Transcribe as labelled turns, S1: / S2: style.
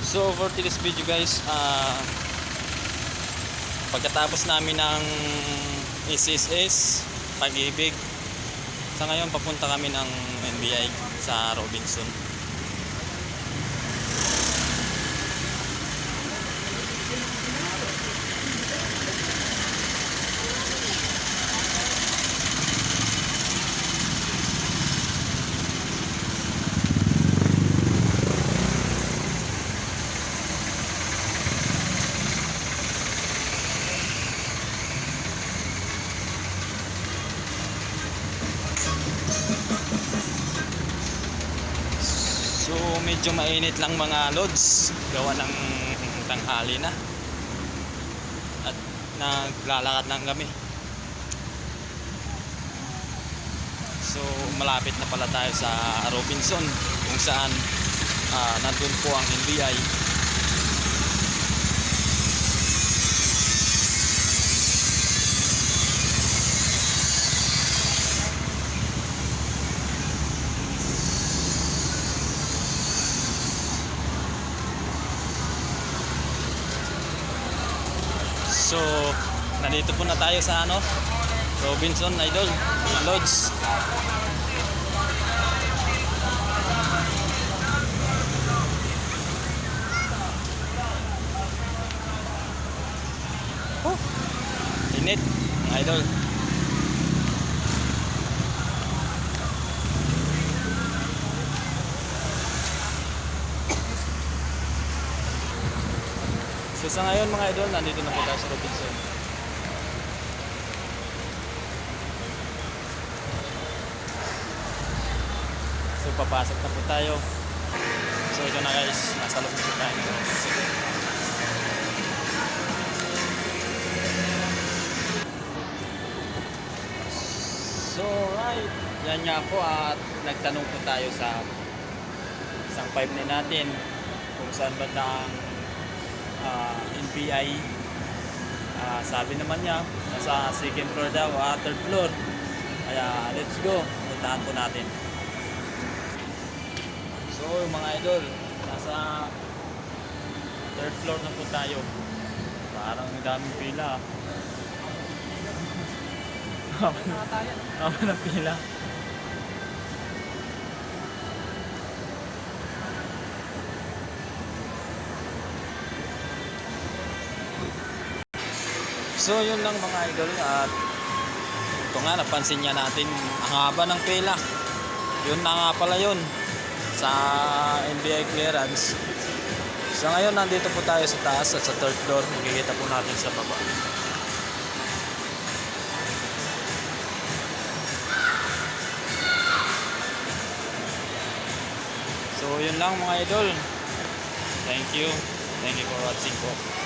S1: So for today's video guys, pagkatapos namin ng SSS Pag-ibig, sa ngayon papunta kami ng NBI sa Robinson. So medyo mainit lang mga lods, gawa ng tanghali na at naglalakad lang kami. So malapit na pala tayo sa Robinson, kung saan nandun po ang NBI. So, nandito po na tayo sa Robinson Idol, Lodge. Init, Idol. So sa ngayon mga idol, nandito na po tayo sa Robinson. So papasok na po tayo. So ito na guys, nasa loob po tayo ng Robinson. So right, yan nga po, at nagtanong po tayo sa isang 5 natin kung saan ba ang NBI. Sabi naman niya nasa second floor daw, third floor. Kaya let's go, puntahan po natin. So mga idol, nasa third floor na po tayo. Parang daming pila. Haba ng pila. So yun lang mga idol, at ito nga, napansin niya natin ang haba ng pila. Yun na nga pala yun sa NBI clearance. So ngayon nandito po tayo sa taas at sa third floor. Makikita po natin sa baba. So yun lang mga idol. Thank you for watching po.